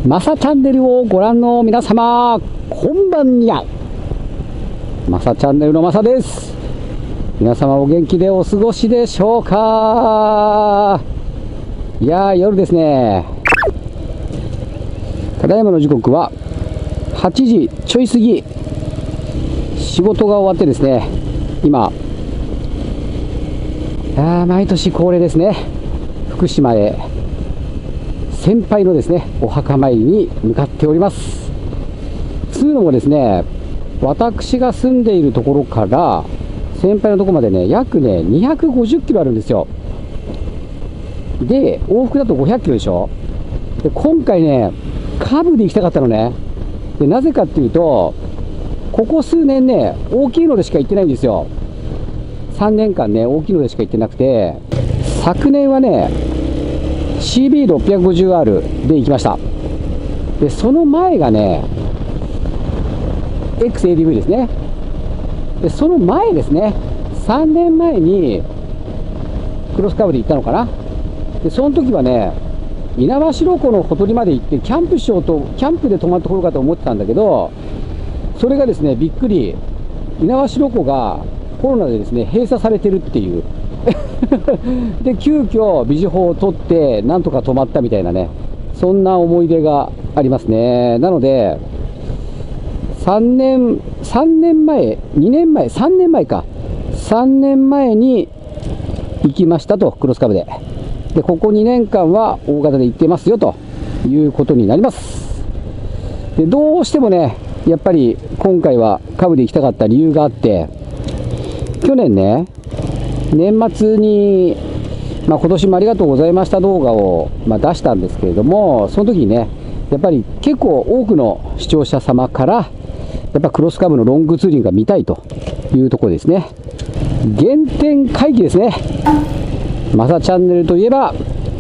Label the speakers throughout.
Speaker 1: マサチャンネルをご覧の皆様、こんばんにゃ。マサチャンネルのマサです。皆様お元気でお過ごしでしょうか。いやー、夜ですね。ただいまの時刻は8時ちょい過ぎ。仕事が終わってですね、今毎年恒例ですね、福島へ先輩のですねお墓参りに向かっております。つうのもですね、私が住んでいるところから先輩のところまでね、約ね250キロあるんですよ。で往復だと500キロでしょ。で今回ねカブで行きたかったのね。でなぜかっていうと、ここ数年ね大きいのでしか行ってないんですよ。3年間ね大きいのでしか行ってなくて、昨年はね CB650R で行きました。でその前がね XADV ですね。でその前ですね、3年前にクロスカブで行ったのかな。でその時はね猪苗代湖のほとりまで行ってキャンプしようと、キャンプで泊まってこようかと思ってたんだけど、それがですねびっくり、猪苗代湖がコロナでですね閉鎖されてるっていうで急遽ビジホを取ってなんとか泊まったみたいなね、そんな思い出がありますね。なので3年前2年前3年前か3年前に行きましたと、クロスカブで。でここ2年間は大型で行ってますよということになります。でどうしてもねやっぱり今回はカブで行きたかった理由があって、去年ね年末に、今年もありがとうございました動画を、出したんですけれども、その時にねやっぱり結構多くの視聴者様からやっぱクロスカブのロングツーリングが見たいというところですね。原点回帰ですね。マサチャンネルといえば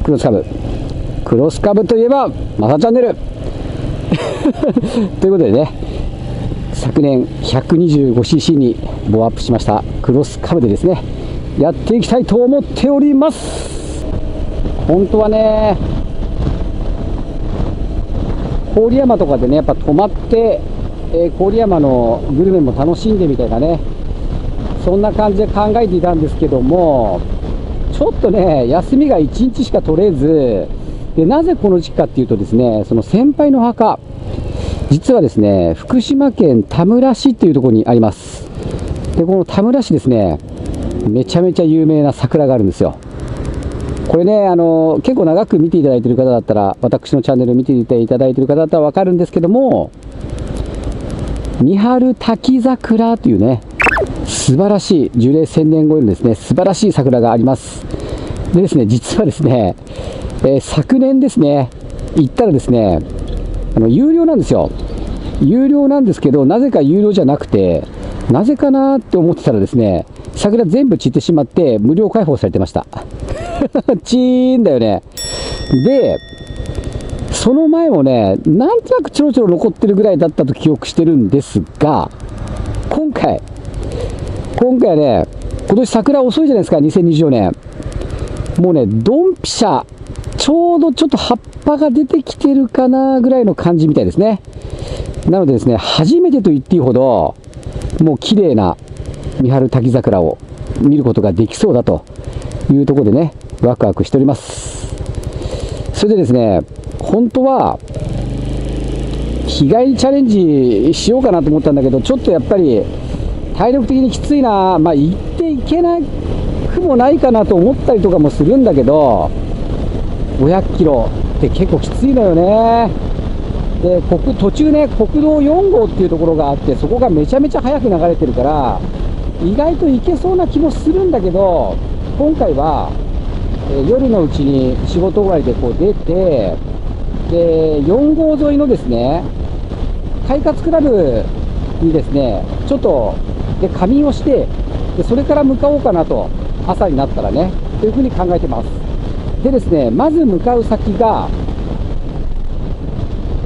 Speaker 1: クロスカブ、クロスカブといえばマサチャンネルということでね、昨年 125cc にボアップしましたクロスカブでですねやっていきたいと思っております。本当はね郡山とかでねやっぱ泊まって、郡山のグルメも楽しんでみたいなね、そんな感じで考えていたんですけども、ちょっとね休みが1日しか取れずで、なぜこの時期かっていうとですね、その先輩の墓、実はですね福島県田村市っていうところにあります。でこの田村市ですね、めちゃめちゃ有名な桜があるんですよ。これね結構長く見ていただいている方だったら、私のチャンネル見ていただいている方だったら分かるんですけども、三春滝桜というね素晴らしい樹齢1000年超えのですね素晴らしい桜があります。でですね、実はですね、昨年ですね行ったらですね有料なんですよ。有料なんですけど、なぜか有料じゃなくて、なぜかなって思ってたらですね、桜全部散ってしまって無料開放されてましたチーンだよね。でその前もねなんとなくちょろちょろ残ってるぐらいだったと記憶してるんですが、今回はね、今年桜遅いじゃないですか、2024年。もうねドンピシャ、ちょうどちょっと葉っぱが出てきてるかなぐらいの感じみたいですね。なのでですね、初めてと言っていいほどもう綺麗な三春滝桜を見ることができそうだというところでねワクワクしております。それでですね、本当は日帰りチャレンジしようかなと思ったんだけど、ちょっとやっぱり体力的にきついな、行っていけなくもないかなと思ったりとかもするんだけど、500キロって結構きついのよね。で途中ね国道4号っていうところがあって、そこがめちゃめちゃ速く流れてるから意外と行けそうな気もするんだけど、今回は、夜のうちに仕事終わりでこう出て、で4号沿いのですね快活クラブにですねちょっとで仮眠をして、でそれから向かおうかなと、朝になったらねというふうに考えてます。でですね、まず向かう先が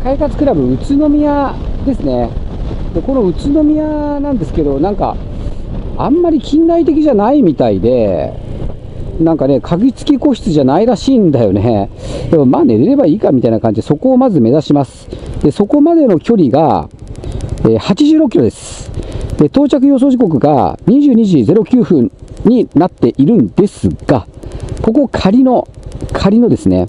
Speaker 1: 快活クラブ宇都宮ですね。でこの宇都宮なんですけど、なんかあんまり近代的じゃないみたいで、なんかね、鍵付き個室じゃないらしいんだよね。でもまあ寝れればいいかみたいな感じで、そこをまず目指します。で、そこまでの距離が、86キロです。で、到着予想時刻が22時09分になっているんですが、ここ仮のですね、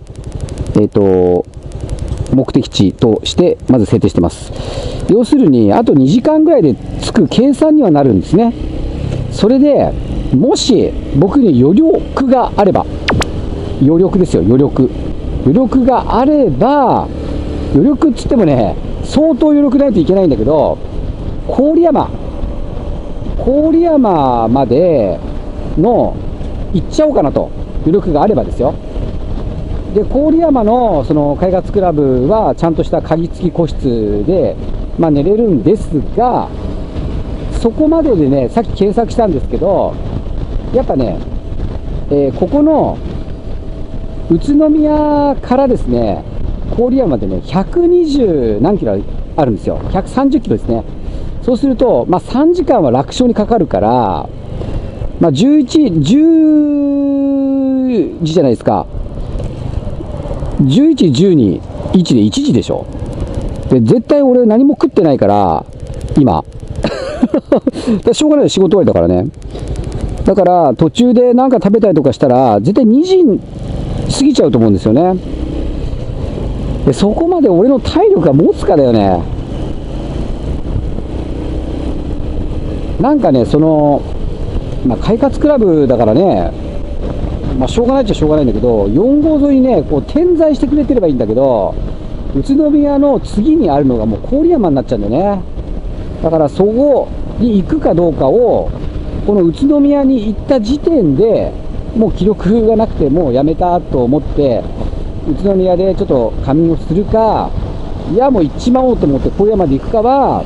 Speaker 1: 目的地としてまず設定してます。要するにあと2時間ぐらいで着く計算にはなるんですね。それでもし僕に余力があれば、余力ですよ、余力があれば、余力っつってもね、相当余力ないといけないんだけど、郡山までの行っちゃおうかなと、余力があればですよ。で、郡山のその開発クラブはちゃんとした鍵付き個室で、まあ、寝れるんですが、そこまででね、さっき検索したんですけど、やっぱね、ここの宇都宮からですね、郡山までね、120何キロあるんですよ。130キロですね。そうすると、まあ、3時間は楽勝にかかるから、まあ、10時じゃないですか。11、12、1で1時でしょ。で、絶対俺何も食ってないから、今。しょうがない、仕事終わりだからね。だから途中で何か食べたりとかしたら、絶対2時過ぎちゃうと思うんですよね。で、そこまで俺の体力が持つかだよね。なんかね、まあ、快活クラブだからね、まあ、しょうがないっちゃしょうがないんだけど、4号沿いにね、こう点在してくれてればいいんだけど、宇都宮の次にあるのがもう郡山になっちゃうんだよね。だからそこに行くかどうかを、この宇都宮に行った時点でもう記録がなくて、もうやめたと思って、宇都宮でちょっと仮眠をするか、いやもう行っちまおうと思って郡山まで行くかは、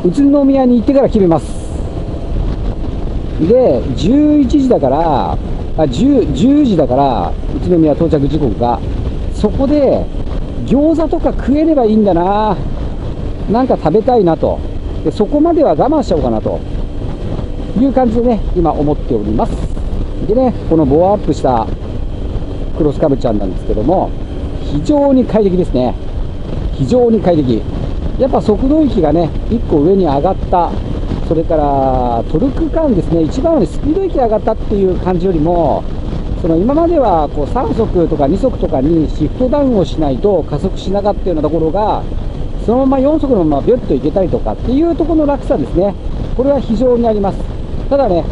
Speaker 1: 宇都宮に行ってから決めます。で、11時だから、10時だから、宇都宮到着時刻が、そこで餃子とか食えればいいんだな、なんか食べたいなと。で、そこまでは我慢しちゃおうかなという感じでね、今思っております。でね、このボアアップしたクロスカブちゃんなんですけども、非常に快適ですね。非常に快適。やっぱ速度域がね、1個上に上がった。それからトルク感ですね、一番はね、スピード域が上がったっていう感じよりも、今まではこう3速とか2速とかにシフトダウンをしないと加速しなかったようなところが、そのまま4速のままビュッといけたりとかっていうところの楽さですね、これは非常にあります。ただね、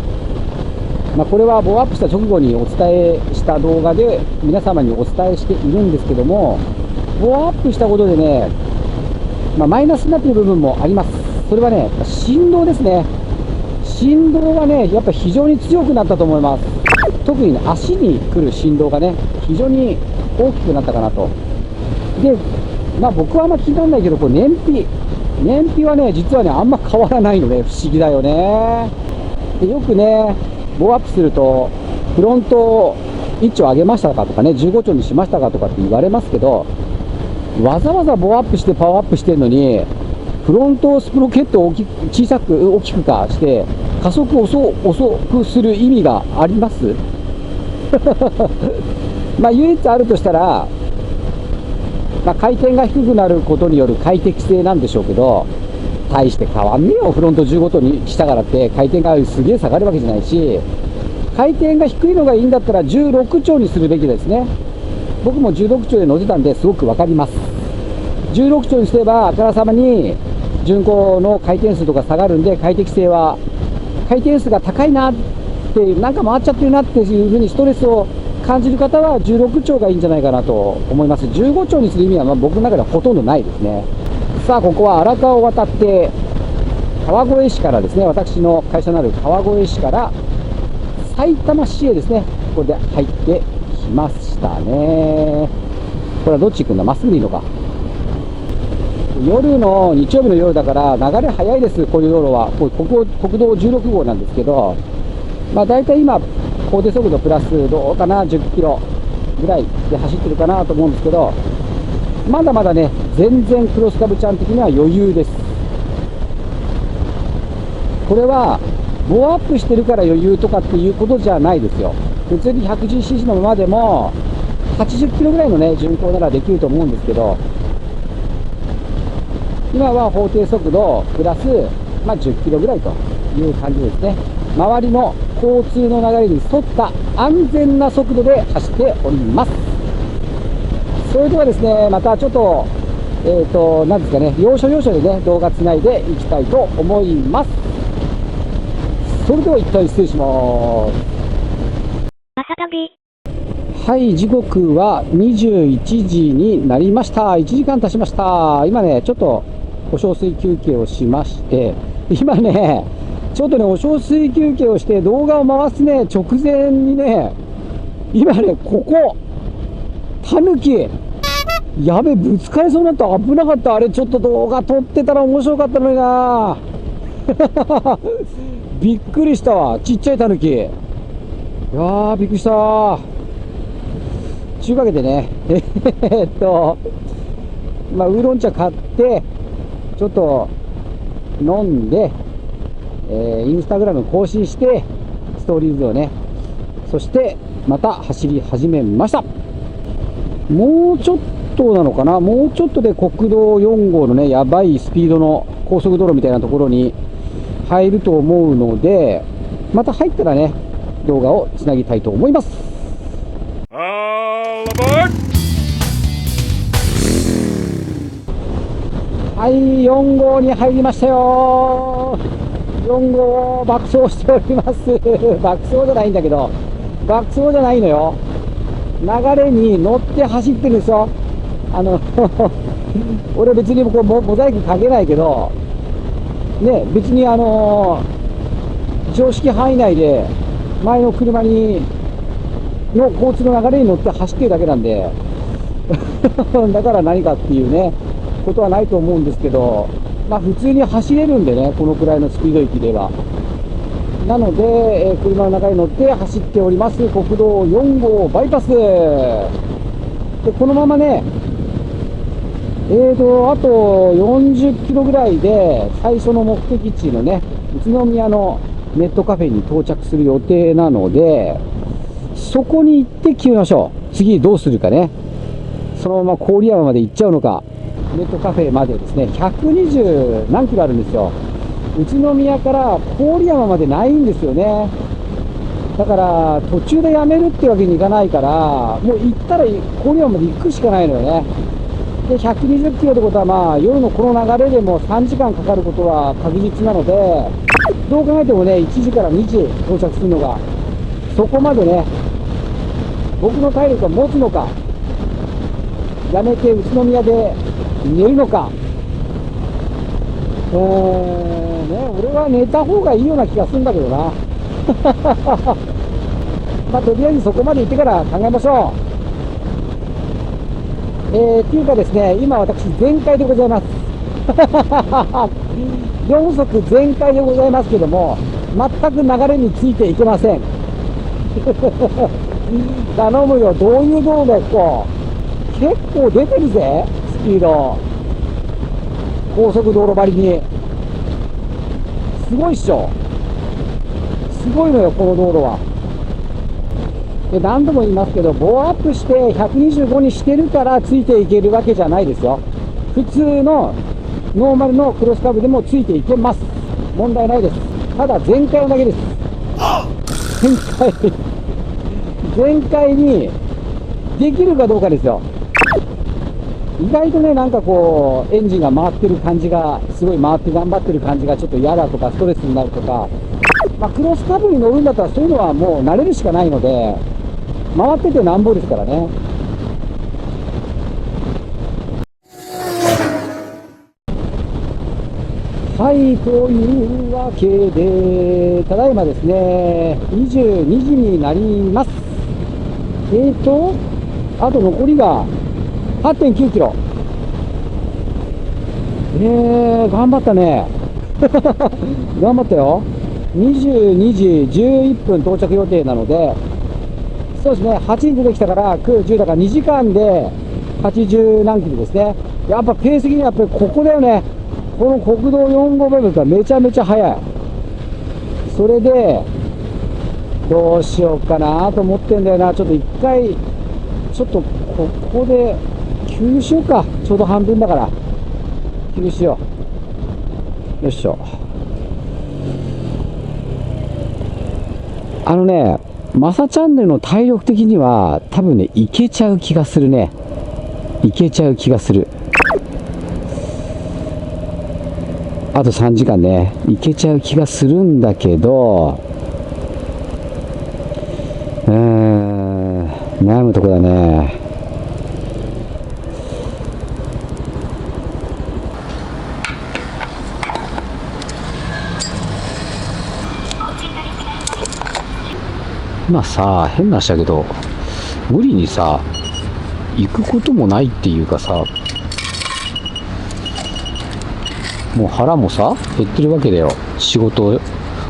Speaker 1: まあ、これはボーアップした直後にお伝えした動画で皆様にお伝えしているんですけども、ボーアップしたことでね、まあ、マイナスになっている部分もあります。それはね、振動ですね。振動がね、やっぱ非常に強くなったと思います。特にね、足に来る振動がね、非常に大きくなったかなと。で、まあ僕はあんま気にならないけど、こう燃費はね、実はね、あんま変わらないので、不思議だよね。で、よくね、ボーアップすると、フロント1丁上げましたかとかね、15丁にしましたかとかって言われますけど、わざわざボーアップしてパワーアップしてるのに、フロントスプロケットを大きくかして加速を遅くする意味がありますまあ唯一あるとしたら、まあ、回転が低くなることによる快適性なんでしょうけど、大して変わんねえよ。フロント15トンにしたからって回転がすげえ下がるわけじゃないし、回転が低いのがいいんだったら16丁にするべきですね。僕も16丁で乗ってたんですごく分かります。16丁にすればあからさまに巡航の回転数とか下がるんで、快適性は、回転数が高いなって、なんか回っちゃってるなっていうふうにストレスを感じる方は16丁がいいんじゃないかなと思います。15丁にする意味はまあ僕の中ではほとんどないですね。さあ、ここは荒川を渡って川越市からですね、私の会社のある川越市から埼玉市へですね、ここで入ってきましたね。これはどっち行くんだ、まっすぐでいいのか。夜の日曜日の夜だから流れ早いです。こういう道路は国道16号なんですけど、まあ大体今法定速度プラスどうかな、10キロぐらいで走ってるかなと思うんですけど、まだまだね、全然クロスカブちゃん的には余裕です。これはボアアップしてるから余裕とかっていうことじゃないですよ。普通に 110cc のままでも80キロぐらいのね巡航ならできると思うんですけど、今は法定速度プラス、10キロぐらいという感じですね。周りの交通の流れに沿った安全な速度で走っております。それではですね、またちょっとなんですかね、要所要所でね動画つないでいきたいと思います。それでは一旦失礼します。
Speaker 2: まさたび。
Speaker 1: はい、時刻は21時になりました。1時間経ちました。今ね、ちょっとお小水休憩をしまして、今ね、ちょっとね、お小水休憩をして動画を回すね、直前にね、今ね、ここ、タヌキ、やべ、ぶつかりそうになった。危なかった。あれ、ちょっと動画撮ってたら面白かったのになびっくりしたわ。ちっちゃいタヌキ。いやー、びっくりしたー。ちゅうわけでね、ウーロン茶買って、ちょっと飲んで、インスタグラム更新して、ストーリーズをね、そしてまた走り始めました。もうちょっとなのかな、もうちょっとで国道4号のね、やばいスピードの高速道路みたいなところに入ると思うので、また入ったらね、動画をつなぎたいと思います。はい、4号に入りましたよ。4号爆走しております。爆走じゃないんだけど、爆走じゃないのよ。流れに乗って走ってるんですよ。俺別にこうモザイクかけないけど、ね、別に常識範囲内で前の車の交通の流れに乗って走ってるだけなんでだから何かっていうねことはないと思うんですけど、普通に走れるんでね、このくらいのスピード域では。なので、車の中に乗って走っております国道4号バイパスで、このままね、あと40キロぐらいで最初の目的地のね、宇都宮のネットカフェに到着する予定なので、そこに行って決めましょう。次どうするかね。そのまま郡山まで行っちゃうのか。ネットカフェまでですね、120何キロあるんですよ。宇都宮から郡山までないんですよね。だから途中でやめるってわけにいかないから、もう行ったら郡山まで行くしかないのよね。で、120キロってことは夜のこの流れでも3時間かかることは確実なので、どう考えてもね、1時から2時到着するのが、そこまでね、僕の体力が持つのか、やめて宇都宮で寝るのか、俺は寝た方がいいような気がするんだけどなとりあえずそこまで行ってから考えましょう。っていうかですね、今私全開でございます4速全開でございますけども、全く流れについていけません頼むよ、どういう道路だよ。結構出てるぜ、スピード。高速道路張りに。すごいっしょ。すごいのよ、この道路は。で、何度も言いますけど、ボーアップして125にしてるからついていけるわけじゃないですよ。普通のノーマルのクロスカブでもついていけます。問題ないです。ただ全開だけです。全開にできるかどうかですよ。意外とね、なんかこうエンジンが回ってる感じが、すごい回って頑張ってる感じがちょっと嫌だとか、ストレスになるとか、クロスカブに乗るんだったらそういうのはもう慣れるしかないので、回っててなんぼですからね。はい、というわけで、ただいまですね、22時になります。あと残りが8.9 キロ。頑張ったね。頑張ったよ。22時11分到着予定なので、そうですね、8時出てきたから9、10だから2時間で80何キロですね。やっぱペース的にやっぱりここだよね。この国道4号バイパスはめちゃめちゃ速い。それで、どうしようかなと思ってんだよな。ちょっと一回、ちょっとここで給油しようか。ちょうど半分だから。給油しよう。よいしょ。マサチャンネルの体力的には多分ね、いけちゃう気がするね。いけちゃう気がする。あと3時間ね、いけちゃう気がするんだけど、悩むとこだね。今さ、変な話だけど、無理にさ、行くこともないっていうかさ、もう腹もさ、減ってるわけだよ。仕事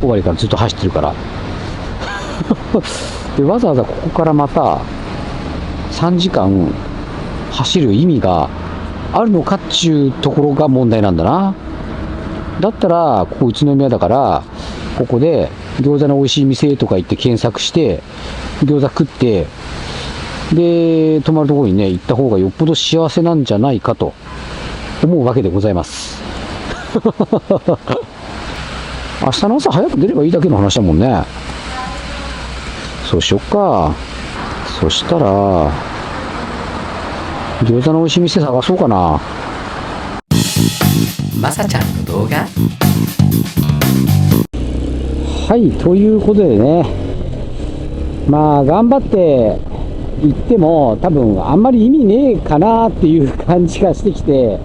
Speaker 1: 終わりからずっと走ってるから。で、わざわざここからまた、3時間走る意味があるのかっちゅうところが問題なんだな。だったら、ここ宇都宮だから、ここで餃子の美味しい店とか行って検索して、餃子食って、で、泊まるところにね、行った方がよっぽど幸せなんじゃないかと思うわけでございます。明日の朝早く出ればいいだけの話だもんね。そうしよっか。そしたら、餃子の美味しい店探そうかな。
Speaker 3: まさちゃんの動画。
Speaker 1: はい、ということでね、まあ頑張って行っても多分あんまり意味ねえかなっていう感じがしてきて、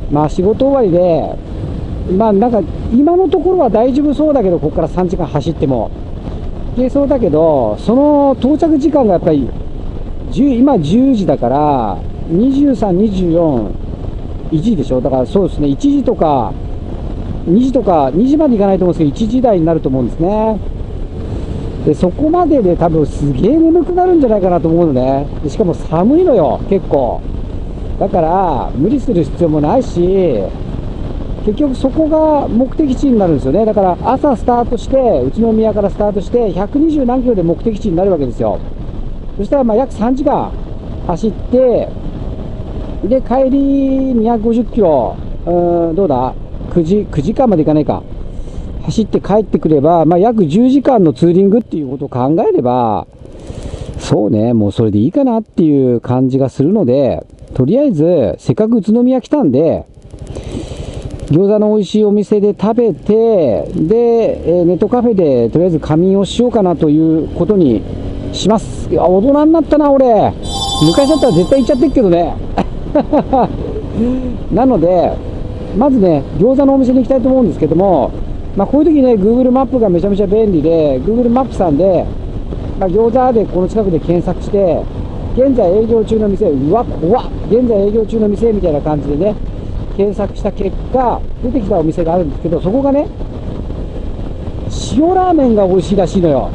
Speaker 1: まあ仕事終わりで、まあなんか今のところは大丈夫そうだけど、ここから3時間走ってもいけそうだけど、その到着時間がやっぱり今10時だから23、24、1時でしょ。だからそうですね、1時とか2時とか2時まで行かないと思うんですけど、1時台になると思うんですね。でそこまでで多分すげえ眠くなるんじゃないかなと思うのね。でしかも寒いのよ、結構。だから無理する必要もないし、結局そこが目的地になるんですよね。だから朝スタートして、宇都宮からスタートして120何キロで目的地になるわけですよ。そしたらまあ約3時間走って、で帰り250キロ、どうだ9時間まで行かないか、走って帰ってくれば、まあ、約10時間のツーリングっていうことを考えれば、そうね、もうそれでいいかなっていう感じがするので、とりあえずせっかく宇都宮来たんで、餃子の美味しいお店で食べて、で、ネットカフェでとりあえず仮眠をしようかなということにします。いや、大人になったな俺。昔だったら絶対行っちゃってるけどね。なのでまずね、餃子のお店に行きたいと思うんですけども、まあ、こういう時ね、Google マップがめちゃめちゃ便利で、Google マップさんで、まあ、餃子でこの近くで検索して、現在営業中の店、うわ、怖っ、現在営業中の店みたいな感じでね、検索した結果、出てきたお店があるんですけど、そこがね、塩ラーメンが美味しいらしいのよ。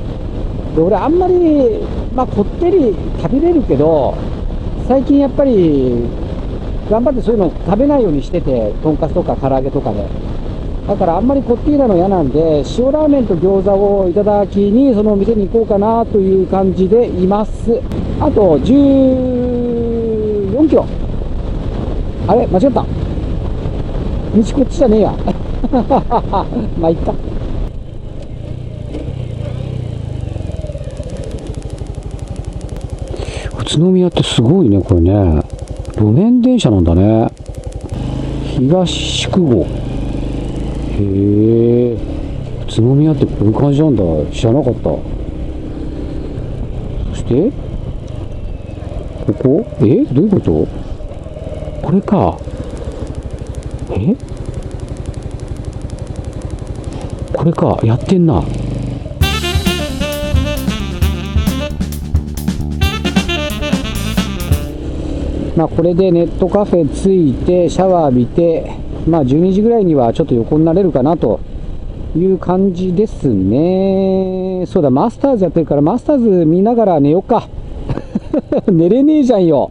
Speaker 1: で、俺あんまり、まあ、こってり食べれるけど、最近やっぱり、頑張ってそういうの食べないようにしてて、とんかつとか唐揚げとかで、だからあんまりこってりなの嫌なんで、塩ラーメンと餃子をいただきにそのお店に行こうかなという感じでいます。あと14キロ、あれ間違った、道こっちじゃねえや。まあいっか。宇都宮ってすごいね、これね。路面電車なんだね。東宿郷。へえ。宇都宮ってこういう感じなんだ。知らなかった。そして、ここどういうこと？これか。これか。やってんな。まあこれでネットカフェ着いてシャワー浴びて、まあ12時ぐらいにはちょっと横になれるかなという感じですね。そうだ、マスターズやってるからマスターズ見ながら寝ようか。寝れねえじゃんよ。